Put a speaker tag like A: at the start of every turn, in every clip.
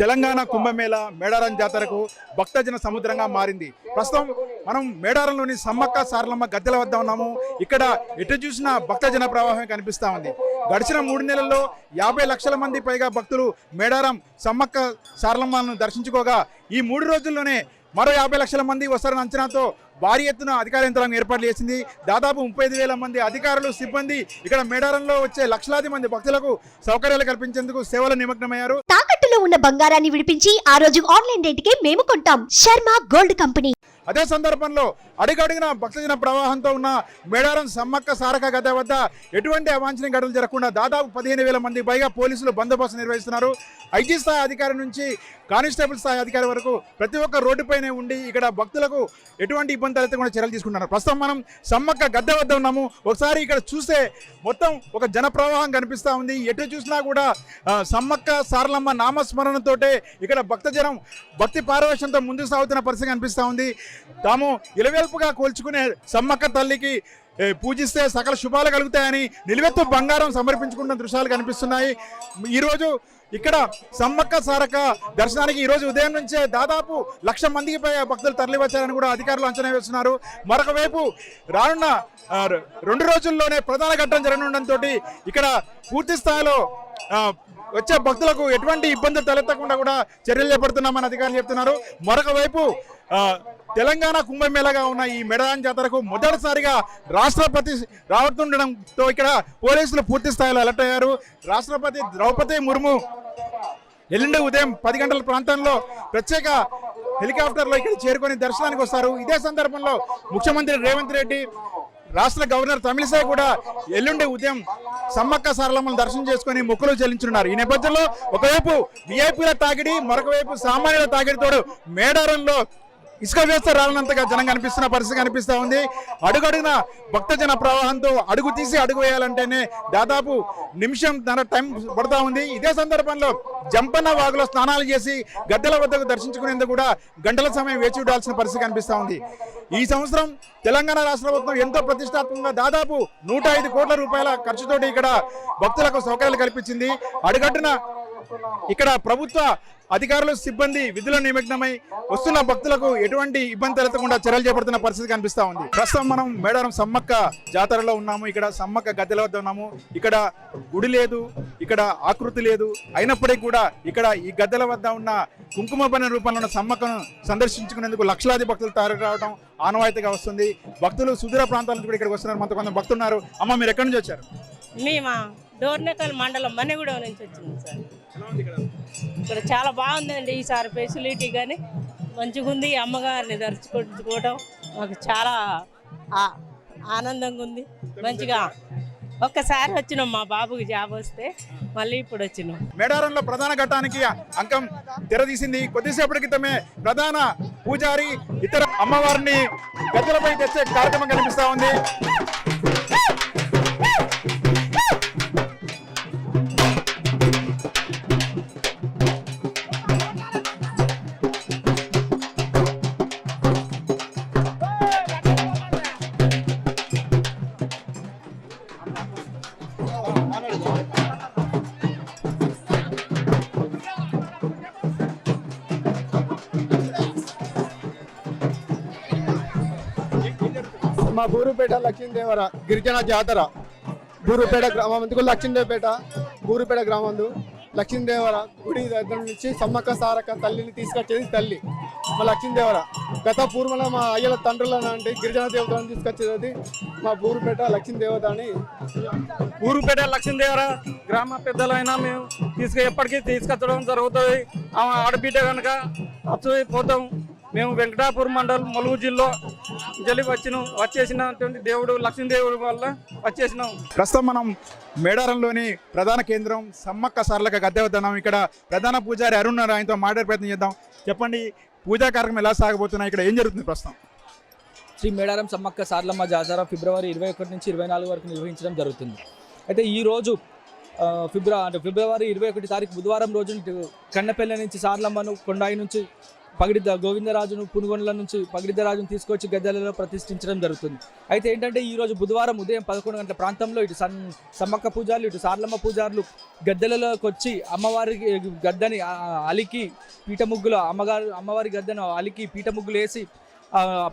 A: తెలంగాణ కుంభమేళ మేడారం జాతరకు భక్తజన సముద్రంగా మారింది. ప్రస్తుతం మనం మేడారంలోని సమ్మక్క సారలమ్మ గద్దెల వద్ద ఉన్నాము. ఇక్కడ ఎటు చూసినా భక్తజన ప్రవాహం కనిపిస్తూ ఉంది. గడిచిన 3 నెలల్లో 50 లక్షల మంది పైగా భక్తులు మేడారం సమ్మక్క సారలమ్మను దర్శించుకోగా ఈ 3 రోజుల్లోనే మరో 50 లక్షల మంది వస్తారన్న అంచనాతో భారీ ఎత్తున అధికార యంత్రాంగం ఏర్పాట్లు చేసింది. దాదాపు 35,000 మంది అధికారులు సిబ్బంది ఇక్కడ మేడారంలో వచ్చే లక్షలాది మంది భక్తులకు సౌకర్యాలు కల్పించేందుకు సేవలు నిమగ్నమయ్యారు.
B: తాకట్టులో ఉన్న బంగారాన్ని విడిపించి ఆ రోజు ఆన్లైన్ రేటుకే మేము కొంటాం. Sharma gold company.
A: అదే సందర్భంలో అడుగడుగున భక్తజన ప్రవాహంతో ఉన్న మేడారం సమ్మక్క సారక గద్దె వద్ద ఎటువంటి అవాంఛనీయ ఘటనలు జరగకుండా దాదాపు 15,000 మంది పైగా పోలీసులు బందోబస్తు నిర్వహిస్తున్నారు. ఐజీ స్థాయి అధికారి నుంచి కానిస్టేబుల్ స్థాయి అధికారి వరకు ప్రతి ఒక్క రోడ్డుపైనే ఉండి ఇక్కడ భక్తులకు ఎటువంటి ఇబ్బంది తలెత్తకుండా చర్యలు తీసుకుంటున్నారు. ప్రస్తుతం మనం సమ్మక్క గద్దె వద్ద ఉన్నాము. ఒకసారి ఇక్కడ చూస్తే మొత్తం ఒక జన ప్రవాహం కనిపిస్తూ ఉంది. ఎటు చూసినా కూడా సమ్మక్క సారలమ్మ నామస్మరణతోటే ఇక్కడ భక్తజనం భక్తి పారవేశంతో ముందుకు సాగుతున్న పరిస్థితి కనిపిస్తూ ఉంది. తాము ఇలవేల్పుగా కోల్చుకునే సమ్మక్క తల్లికి పూజిస్తే సకల శుభాలు కలుగుతాయని నిలువెత్తు బంగారం సమర్పించుకున్న దృశ్యాలు కనిపిస్తున్నాయి. ఈరోజు ఇక్కడ సమ్మక్క సారక దర్శనానికి ఈరోజు ఉదయం నుంచే దాదాపు 1,00,000 మందికి పై భక్తులు తరలివచ్చారని కూడా అధికారులు అంచనా వేస్తున్నారు. మరొక వైపు రానున్న 2 రోజుల్లోనే ప్రధాన ఘట్టం జరగనుండటంతో ఇక్కడ పూర్తి స్థాయిలో వచ్చే భక్తులకు ఎటువంటి ఇబ్బందులు తలెత్తకుండా కూడా చర్యలు చేపడుతున్నామని అధికారులు చెప్తున్నారు. మరొక వైపు తెలంగాణ కుంభమేళగా ఉన్న ఈ మేడారం జాతరకు మొదటిసారిగా రాష్ట్రపతి రావతుండడంతో ఇక్కడ పోలీసులు పూర్తి స్థాయిలో అలర్ట్ అయ్యారు. రాష్ట్రపతి ద్రౌపది ముర్ము ఎల్లుండి ఉదయం 10 గంటల ప్రాంతంలో ప్రత్యేక హెలికాప్టర్లో ఇక్కడ చేరుకొని దర్శనానికి వస్తారు. ఇదే సందర్భంలో ముఖ్యమంత్రి రేవంత్ రెడ్డి, రాష్ట్ర గవర్నర్ తమిళిసై కూడా ఎల్లుండి ఉదయం సమ్మక్క సారలమ్మను దర్శనం చేసుకుని మొక్కులు చెల్లించున్నారు. ఈ నేపథ్యంలో ఒకవైపు విఐపీల తాకిడి, మరొక వైపు సామాన్యుల తాకిడితోడు మేడారంలో ఇసుక వేస్తే రాలనంతగా జనం కనిపిస్తున్న పరిస్థితి కనిపిస్తూ ఉంది. అడుగడుగున భక్తజన ప్రవాహంతో అడుగు తీసి అడుగు వేయాలంటేనే దాదాపు నిమిషంన్నర టైం పడుతూ ఉంది. ఇదే సందర్భంలో జంపన్న వాగులో స్నానాలు చేసి గద్దెల వద్దకు దర్శించుకునేందుకు కూడా గంటల సమయం వేచి ఉండాల్సిన పరిస్థితి కనిపిస్తూ ఉంది. ఈ సంవత్సరం తెలంగాణ రాష్ట్ర ప్రభుత్వం ఎంతో ప్రతిష్టాత్మకంగా దాదాపు 105 కోట్ల రూపాయల ఖర్చుతోటి ఇక్కడ భక్తులకు సౌకర్యాలు కల్పించింది. అడుగట్టున ఇక్కడ ప్రభుత్వ అధికారులు సిబ్బంది విధుల నిమగ్నమై వస్తున్న భక్తులకు ఎటువంటి ఇబ్బంది తలెత్తకుండా చర్యలు చేపడుతున్న పరిస్థితి కనిపిస్తూ ఉంది. ప్రస్తుతం మనం మేడారం సమ్మక్క జాతరలో ఉన్నాము. ఇక్కడ సమ్మక్క గద్దెల వద్ద ఉన్నాము. ఇక్కడ గుడి లేదు, ఇక్కడ ఆకృతి లేదు. అయినప్పటికీ కూడా ఇక్కడ ఈ గద్దెల వద్ద ఉన్న కుంకుమ పని రూపంలో ఉన్న సమ్మక్కను సందర్శించుకునేందుకు లక్షలాది భక్తులు తరలి రావడం ఆనవాయితీగా వస్తుంది. భక్తులు సుదూర ప్రాంతాల నుంచి కూడా ఇక్కడికి వస్తున్నారు. మనతో కొంత భక్తులు ఉన్నారు. అమ్మ, మీరు ఎక్కడి నుంచి వచ్చారు?
C: మేమా డోర్నకల్ మండలం మన్నెగూడెం నుంచి వచ్చింది సార్. ఇక్కడ చాలా బాగుందండి. ఈసారి ఫెసిలిటీ కానీ మంచిగా ఉంది. అమ్మగారిని దర్శించుకోవడం మాకు చాలా ఆనందంగా ఉంది. మంచిగా ఒక్కసారి వచ్చినాం, మా బాబుకి జాబ్ వస్తే మళ్ళీ ఇప్పుడు వచ్చినాం.
A: మేడారంలో ప్రధాన ఘట్టానికి అంకం తెరదీసింది. కొద్దిసేపటి క్రితమే ప్రధాన పూజారి ఇతర అమ్మవారిని గద్దెలపై తెచ్చే కార్యక్రమం కనిపిస్తూ ఉంది.
D: మా బూరుపేట లక్ష్మీదేవర గిరిజన జాతర బూరుపేట గ్రామం లక్ష్మీదేవపేట బూరుపేట గ్రామం లక్ష్మీదేవర గుడి దగ్గర నుంచి సమ్మక్క సారక్క తల్లిని తీసుకొచ్చేది తల్లి మా లక్ష్మీదేవర. గత పూర్వంలో మా అయ్యల తండ్రులను అంటే గిరిజన దేవతలను తీసుకొచ్చేది మా బూరుపేట లక్ష్మీదేవత అని.
E: బూరుపేట లక్ష్మీదేవర గ్రామ పెద్దలైనా మేము ఎప్పటికీ తీసుకొచ్చడం జరుగుతుంది. ఆడబిడ్డ కనుక పోతాం. మేము వెంకటాపూర్ మండలం ములుగు జిల్లా వచ్చేసినటువంటి దేవుడు లక్ష్మీదేవుడి వల్ల వచ్చేసినాం.
A: ప్రస్తుతం మనం మేడారంలోని ప్రధాన కేంద్రం సమ్మక్క సారలక్క గద్దె వద్ద ఉన్నాం. ఇక్కడ ప్రధాన పూజారి అరుణ్ ఆయనతో మాట్లాడే ప్రయత్నం చేద్దాం. చెప్పండి, పూజా కార్యక్రమం ఎలా సాగబోతున్నాయి, ఇక్కడ ఏం జరుగుతుంది ప్రస్తుతం?
F: శ్రీ మేడారం సమ్మక్క సారలమ్మ జాతర ఫిబ్రవరి 21 నుంచి 24 వరకు నిర్వహించడం జరుగుతుంది. అయితే ఈరోజు ఫిబ్రవరి 21 తారీఖు బుధవారం రోజు కన్నెపల్లి నుంచి సారలమ్మను కొండాయి నుంచి గోవిందరాజును పునుగొండల నుంచి పగిడిద్దరాజును తీసుకొచ్చి గద్దెలలో ప్రతిష్ఠించడం జరుగుతుంది. అయితే ఏంటంటే ఈరోజు బుధవారం ఉదయం 11 గంటల ప్రాంతంలో ఇటు సమ్మక్క పూజారులు ఇటు సార్లమ్మ పూజారులు గద్దెలలోకి వచ్చి అమ్మవారికి గద్దెని అలికి పీట ముగ్గులు అమ్మవారి గద్దెను అలికి పీట ముగ్గులు వేసి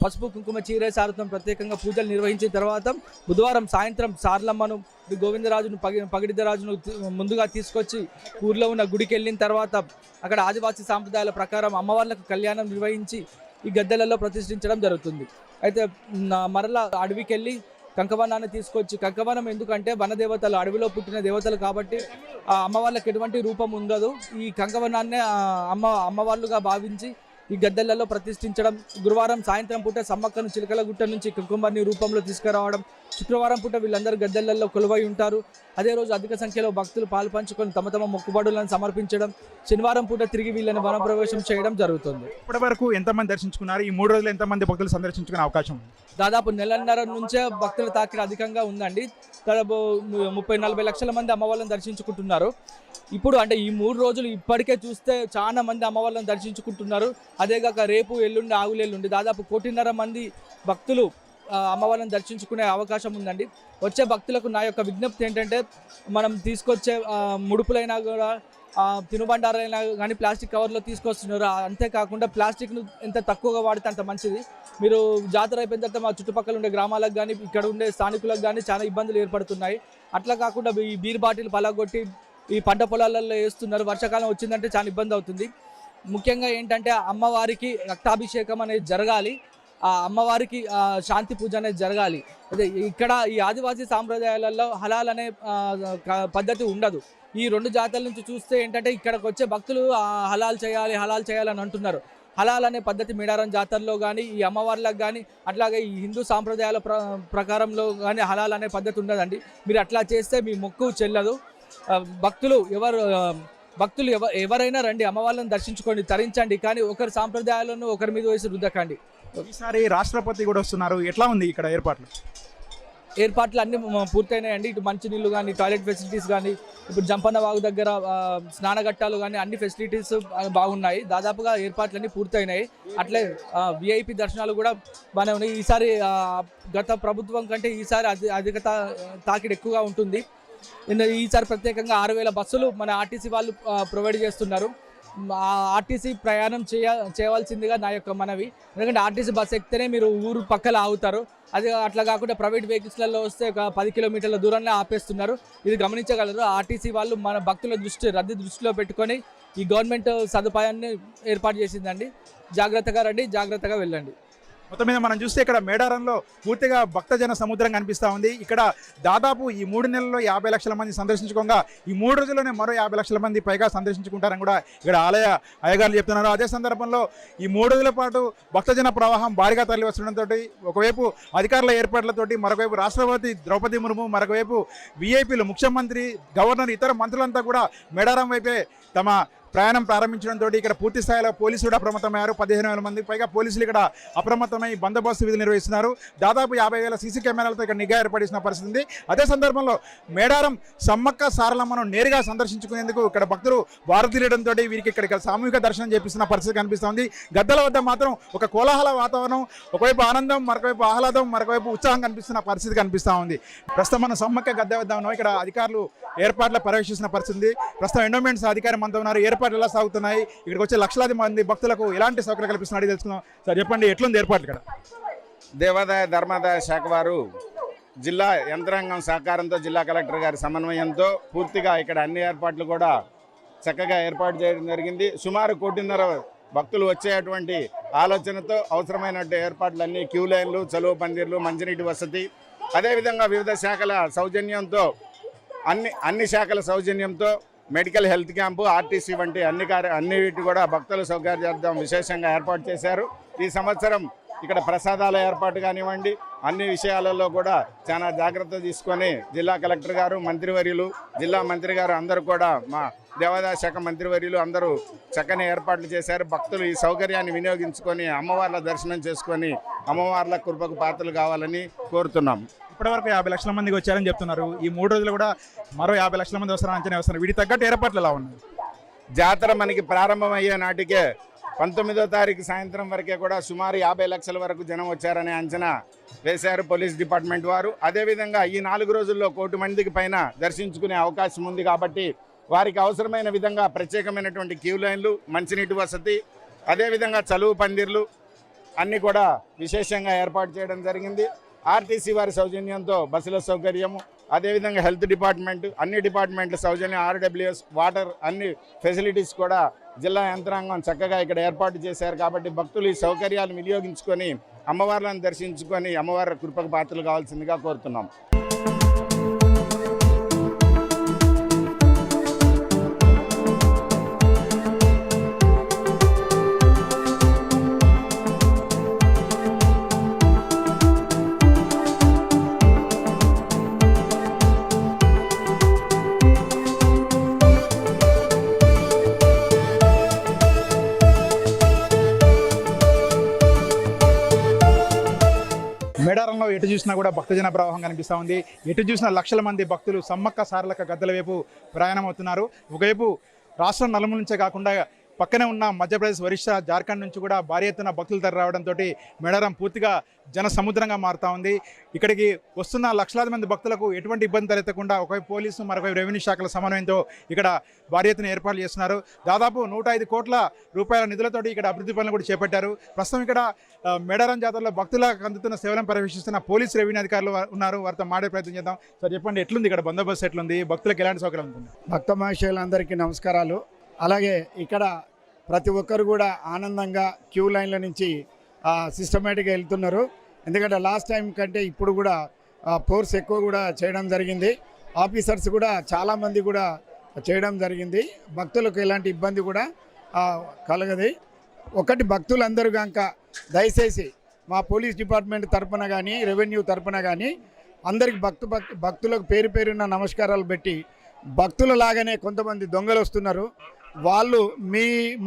F: పసుపు కుంకుమ చీరేసారుతో ప్రత్యేకంగా పూజలు నిర్వహించిన తర్వాత బుధవారం సాయంత్రం సార్లమ్మను గోవిందరాజును పగిడిద్దరాజును ముందుగా తీసుకొచ్చి ఊర్లో ఉన్న గుడికి వెళ్ళిన తర్వాత అక్కడ ఆదివాసీ సాంప్రదాయాల ప్రకారం అమ్మవార్లకు కళ్యాణం నిర్వహించి ఈ గద్దెలలో ప్రతిష్ఠించడం జరుగుతుంది. అయితే మరలా అడవికి వెళ్ళి కంకవనాన్ని తీసుకొచ్చి, కంకవనం ఎందుకంటే వనదేవతలు అడవిలో పుట్టిన దేవతలు కాబట్టి ఆ అమ్మవార్లకు ఎటువంటి రూపం ఉండదు. ఈ కంకవనాన్నే అమ్మవార్లుగా భావించి ఈ గద్దెలలో ప్రతిష్ఠించడం. గురువారం సాయంత్రం పూట సమ్మక్కను చిలకలగుట్ట నుంచి కుంకుమర్ని రూపంలో తీసుకురావడం. శుక్రవారం పూట వీళ్ళందరూ గద్దెలలో కొలువై ఉంటారు. అదే రోజు అధిక సంఖ్యలో భక్తులు పాలు పంచుకొని తమ తమ మొక్కుబడులను సమర్పించడం. శనివారం పూట తిరిగి వీళ్ళని వనప్రవేశం చేయడం జరుగుతుంది.
A: ఇప్పటి వరకు ఎంతమంది దర్శించుకున్నారు? ఈ 3 రోజులు ఎంతమంది భక్తులు సందర్శించుకునే అవకాశం ఉంది?
F: దాదాపు నెలన్నర నుంచే భక్తుల తాకిడి అధికంగా ఉందండి. దాదాపు 30-40 లక్షల మంది అమ్మవాళ్ళని దర్శించుకుంటున్నారు. ఇప్పుడు అంటే ఈ 3 రోజులు ఇప్పటికే చూస్తే చాలా మంది అమ్మవాళ్ళని దర్శించుకుంటున్నారు. అదేగాక రేపు ఎల్లుండి ఆవులెల్లుండి దాదాపు 1.5 మంది భక్తులు అమ్మవాళ్ళని దర్శించుకునే అవకాశం ఉందండి. వచ్చే భక్తులకు నా యొక్క విజ్ఞప్తి ఏంటంటే, మనం తీసుకొచ్చే ముడుపులైనా కూడా తినుబండారైనా కానీ ప్లాస్టిక్ కవర్లో తీసుకొస్తున్నారు. అంతేకాకుండా ప్లాస్టిక్ను ఎంత తక్కువగా వాడితే అంత మంచిది. మీరు జాతర అయిపోయిన తర్వాత మా చుట్టుపక్కల ఉండే గ్రామాలకు కానీ ఇక్కడ ఉండే స్థానికులకు కానీ చాలా ఇబ్బందులు ఏర్పడుతున్నాయి. అట్లా కాకుండా ఈ బీర్ బాటిల్ పలగొట్టి ఈ పంట పొలాలలో వేస్తున్నారు. వర్షాకాలం వచ్చిందంటే చాలా ఇబ్బంది అవుతుంది. ముఖ్యంగా ఏంటంటే అమ్మవారికి రక్తాభిషేకం అనేది జరగాలి. ఆ అమ్మవారికి శాంతి పూజ అనేది జరగాలి. అదే ఇక్కడ ఈ ఆదివాసీ సాంప్రదాయాలలో హలాల్ అనే పద్ధతి ఉండదు. ఈ 2 జాతర నుంచి చూస్తే ఏంటంటే ఇక్కడికి వచ్చే భక్తులు హలాల్ చేయాలని అంటున్నారు. హలాల్ అనే పద్ధతి మేడారం జాతరలో కానీ ఈ అమ్మవార్లకు కానీ అట్లాగే ఈ హిందూ సాంప్రదాయాల ప్రకారంలో కానీ హలాల్ అనే పద్ధతి ఉండదండి. మీరు అట్లా చేస్తే మీ మొక్కు చెల్లదు. భక్తులు ఎవరైనా రండి, అమ్మవాళ్ళని దర్శించుకోండి, తరించండి. కానీ ఒకరి సాంప్రదాయాలను ఒకరి మీద వేసి రుద్దకండి.
A: ఈసారి రాష్ట్రపతి కూడా వస్తున్నారు. ఎట్లా ఉంది ఇక్కడ ఏర్పాట్లు
F: అన్నీ పూర్తయినాయండి. ఇటు మంచినీళ్ళు కానీ టాయిలెట్ ఫెసిలిటీస్ కానీ ఇప్పుడు జంపన్న వాగు దగ్గర స్నానఘట్టాలు కానీ అన్ని ఫెసిలిటీస్ బాగున్నాయి. దాదాపుగా ఏర్పాట్లన్నీ పూర్తయినాయి. అట్లే విఐపి దర్శనాలు కూడా బాగానే ఉన్నాయి. ఈసారి గత ప్రభుత్వం కంటే ఈసారి అధిక తాకిడి ఎక్కువగా ఉంటుంది. ఈసారి ప్రత్యేకంగా 6,000 బస్సులు మన ఆర్టీసీ వాళ్ళు ప్రొవైడ్ చేస్తున్నారు. ఆర్టీసీ ప్రయాణం చేయవలసిందిగా నా యొక్క మనవి. ఎందుకంటే ఆర్టీసీ బస్సు ఎక్కితేనే మీరు ఊరు పక్కల ఆగుతారు. అది అట్లా కాకుండా ప్రైవేట్ వెహికల్స్లలో వస్తే ఒక 10 కిలోమీటర్ల దూరంలో ఆపేస్తున్నారు. ఇది గమనించగలరు. ఆర్టీసీ వాళ్ళు మన భక్తుల రద్దీ దృష్టిలో పెట్టుకొని ఈ గవర్నమెంట్ సదుపాయాన్ని ఏర్పాటు చేసిందండి. జాగ్రత్తగా రండి, జాగ్రత్తగా వెళ్ళండి.
A: మొత్తం మీద మనం చూస్తే ఇక్కడ మేడారంలో పూర్తిగా భక్తజన సముద్రం కనిపిస్తూ ఉంది. ఇక్కడ దాదాపు ఈ 3 నెలల్లో 50 లక్షల మంది సందర్శించుకోగా ఈ 3 రోజుల్లోనే మరో 50 లక్షల మంది పైగా సందర్శించుకుంటారని కూడా ఇక్కడ ఆలయ అయ్యగారులు చెప్తున్నారు. అదే సందర్భంలో ఈ 3 రోజుల పాటు భక్తజన ప్రవాహం భారీగా తరలి వస్తుండటంతో ఒకవైపు అధికారుల ఏర్పాట్లతోటి, మరొకవైపు రాష్ట్రపతి ద్రౌపది ముర్ము, మరొకవైపు విఐపీలు, ముఖ్యమంత్రి, గవర్నర్, ఇతర మంత్రులంతా కూడా మేడారం వైపే తమ ప్రయాణం ప్రారంభించడంతో ఇక్కడ పూర్తి స్థాయిలో పోలీసులు కూడా అప్రమత్తమయ్యారు. 15,000 మందికి పైగా పోలీసులు ఇక్కడ అప్రమత్తమై బందోబస్తు విధులు నిర్వహిస్తున్నారు. దాదాపు 50,000 సీసీ కెమెరాలతో ఇక్కడ నిఘా ఏర్పడిన పరిస్థితి ఉంది. అదే సందర్భంలో మేడారం సమ్మక్క సారలమ్మను నేరుగా సందర్శించుకునేందుకు ఇక్కడ భక్తులు వారధిల్లడంతో వీరికి ఇక్కడ సామూహిక దర్శనం చేపిస్తున్న పరిస్థితి కనిపిస్తోంది. గద్దెల వద్ద మాత్రం ఒక కోలాహల వాతావరణం, ఒకవైపు ఆనందం, మరొకవైపు ఆహ్లాదం, మరొకవైపు ఉత్సాహం కనిపిస్తున్న పరిస్థితి కనిపిస్తూ ఉంది. ప్రస్తుతం మన సమ్మక్క గద్దె వద్ద ఉన్నాం. ఇక్కడ అధికారులు ఏర్పాట్ల పర్యవేక్షిస్తున్న పరిస్థితి. ప్రస్తుతం ఎండోమెంట్స్ అధికారి మనతో ఉన్నారు. ఏర్పాట్లు ఎలా సాగుతున్నాయి, ఇక్కడికి వచ్చే లక్షలాది మంది భక్తులకు ఎలాంటి సౌకర్యాలు కల్పిస్తున్నారు తెలుసుకుందాం. సార్ చెప్పండి, ఎట్లుంది ఏర్పాట్లు ఇక్కడ?
G: దేవాదాయ ధర్మాదాయ శాఖ వారు జిల్లా యంత్రాంగం సహకారంతో, జిల్లా కలెక్టర్ గారి సమన్వయంతో పూర్తిగా ఇక్కడ అన్ని ఏర్పాట్లు కూడా చక్కగా ఏర్పాటు చేయడం జరిగింది. సుమారు 1.5 భక్తులు వచ్చేటువంటి ఆలోచనతో అవసరమైనటువంటి ఏర్పాట్లన్నీ క్యూ లైన్లు, చలువ పందిర్లు, మంచినీటి వసతి, అదేవిధంగా వివిధ శాఖల సౌజన్యంతో అన్ని శాఖల సౌజన్యంతో మెడికల్ హెల్త్ క్యాంపు, ఆర్టీసీ వంటి అన్నిటి కూడా భక్తుల సౌకర్యార్థం విశేషంగా ఏర్పాటు చేశారు. ఈ సంవత్సరం ఇక్కడ ప్రసాదాల ఏర్పాటు కానివ్వండి, అన్ని విషయాలలో కూడా చాలా జాగ్రత్త తీసుకొని జిల్లా కలెక్టర్ గారు, మంత్రివర్యులు, జిల్లా మంత్రి గారు అందరూ కూడా, మా దేవాదాయ శాఖ మంత్రివర్యులు అందరూ చక్కని ఏర్పాట్లు చేశారు. భక్తులు ఈ సౌకర్యాన్ని వినియోగించుకొని అమ్మవార్ల దర్శనం చేసుకొని అమ్మవార్ల కృపకు పాత్రలు కావాలని కోరుతున్నాం.
A: ఇప్పటివరకు 50 లక్షల మందికి వచ్చారని చెప్తున్నారు. ఈ 3 రోజులు కూడా మరో 50 లక్షల మంది వస్తారని అంచనా వస్తున్నారు. వీటికి తగ్గట్టు ఏర్పాట్లు ఎలా ఉన్నాయి?
G: జాతర మనకి ప్రారంభమయ్యే నాటికే 19వ తారీఖు సాయంత్రం వరకే కూడా సుమారు 50 లక్షల వరకు జనం వచ్చారనే అంచనా వేశారు పోలీస్ డిపార్ట్మెంట్ వారు. అదేవిధంగా ఈ 4 రోజుల్లో 1 కోటి మందికి పైన దర్శించుకునే అవకాశం ఉంది కాబట్టి వారికి అవసరమైన విధంగా ప్రత్యేకమైనటువంటి క్యూ లైన్లు, మంచినీటి వసతి, అదేవిధంగా చలువు పందిర్లు అన్నీ కూడా విశేషంగా ఏర్పాటు చేయడం జరిగింది. ఆర్టీసీ వారి సౌజన్యంతో బస్సుల సౌకర్యము, అదేవిధంగా హెల్త్ డిపార్ట్మెంట్, అన్ని డిపార్ట్మెంట్ల సౌజన్యం, ఆర్డబ్ల్యూఎస్, వాటర్ అన్ని ఫెసిలిటీస్ కూడా జిల్లా యంత్రాంగం చక్కగా ఇక్కడ ఏర్పాటు చేశారు. కాబట్టి భక్తులు ఈ సౌకర్యాలు వినియోగించుకొని అమ్మవార్లను దర్శించుకొని అమ్మవారి కృపకు పాత్రలు కావాల్సిందిగా కోరుతున్నాం.
A: మేడారంలో ఎటు చూసినా కూడా భక్తజన ప్రవాహం కనిపిస్తూ ఉంది. ఎటు చూసినా లక్షల మంది భక్తులు సమ్మక్క సారలక్క గద్దెల వైపు ప్రయాణం అవుతున్నారు. ఒకవైపు రాష్ట్రం నలుమూల నుంచే కాకుండా పక్కనే ఉన్న మధ్యప్రదేశ్, ఒరిస్సా, జార్ఖండ్ నుంచి కూడా భారీ ఎత్తున భక్తులు తరలి రావడంతో మేడారం పూర్తిగా జన సముద్రంగా మారుతూ ఉంది. ఇక్కడికి వస్తున్న లక్షలాది మంది భక్తులకు ఎటువంటి ఇబ్బంది తలెత్తకుండా ఒకవైపు పోలీసు, మరొకవైపు రెవెన్యూ శాఖల సమన్వయంతో ఇక్కడ భారీ ఎత్తున ఏర్పాట్లు చేస్తున్నారు. దాదాపు 105 కోట్ల రూపాయల నిధులతోటి ఇక్కడ అభివృద్ధి పనులు కూడా చేపట్టారు. ప్రస్తుతం ఇక్కడ మేడారం జాతరలో భక్తులకు అందుతున్న సేవలను పర్యవేక్షిస్తున్న పోలీసు, రెవెన్యూ అధికారులు ఉన్నారు. వారితో మాడే ప్రయత్నం చేద్దాం. సార్ చెప్పండి, ఎట్లుంది ఇక్కడ బందోబస్తు, ఎట్లుంది, భక్తులకు ఎలాంటి సౌకర్యం ఉంటుంది?
H: భక్త మహేశ్వరులందరికీ నమస్కారాలు. అలాగే ఇక్కడ ప్రతి ఒక్కరు కూడా ఆనందంగా క్యూ లైన్ల నుంచి సిస్టమేటిక్గా వెళ్తున్నారు. ఎందుకంటే లాస్ట్ టైం కంటే ఇప్పుడు కూడా ఫోర్స్ ఎక్కువ కూడా చేయడం జరిగింది. ఆఫీసర్స్ కూడా చాలామంది కూడా చేయడం జరిగింది. భక్తులకు ఎలాంటి ఇబ్బంది కూడా కలగదు. ఒకటి, భక్తులందరూ కనుక దయచేసి మా పోలీస్ డిపార్ట్మెంట్ తరపున కానీ, రెవెన్యూ తరపున కానీ అందరికి భక్తులకు పేరు పేరున్న నమస్కారాలు పెట్టి, భక్తుల లాగానే కొంతమంది దొంగలు వస్తున్నారు. వాళ్ళు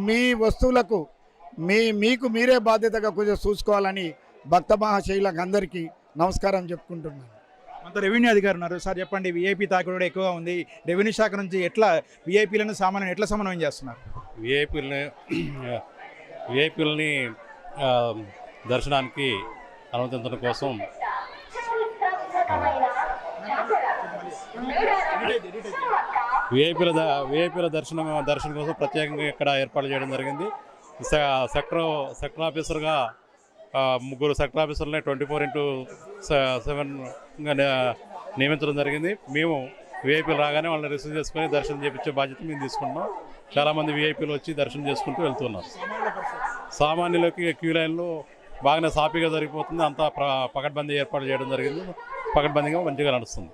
H: మీ వస్తువులకు మీకు మీరే బాధ్యతగా కొంచెం చూసుకోవాలని భక్త మహాశైలకు అందరికీ నమస్కారం చెప్పుకుంటున్నాను.
A: అంత రెవెన్యూ అధికారులు ఉన్నారు. సార్ చెప్పండి, విఐపీ తాకిడి కూడా ఎక్కువగా ఉంది. రెవెన్యూ శాఖ నుంచి ఎట్లా విఐపీలను సామాన్యులను ఎట్లా సమన్వయం చేస్తున్నారు?
I: విఐపీలని దర్శనానికి అనుమతించడం కోసం విఐపీల దర్శనం కోసం ప్రత్యేకంగా ఇక్కడ ఏర్పాటు చేయడం జరిగింది. సెక్టర్ ఆఫీసర్గా 3 సెక్టర్ ఆఫీసర్లని 24/7గా నియమించడం జరిగింది. మేము విఐపీలు రాగానే వాళ్ళని రిసీవ్ చేసుకొని దర్శనం చేయించే బాధ్యత మేము తీసుకుంటున్నాం. చాలామంది విఐపీలు వచ్చి దర్శనం చేసుకుంటూ వెళ్తున్నారు. సామాన్యులకి క్యూ లైన్లు బాగానే సాఫీగా జరిగిపోతుంది. అంతా పకడ్బందీ ఏర్పాటు చేయడం జరిగింది. పకడ్బందీగా మంచిగా నడుస్తుంది.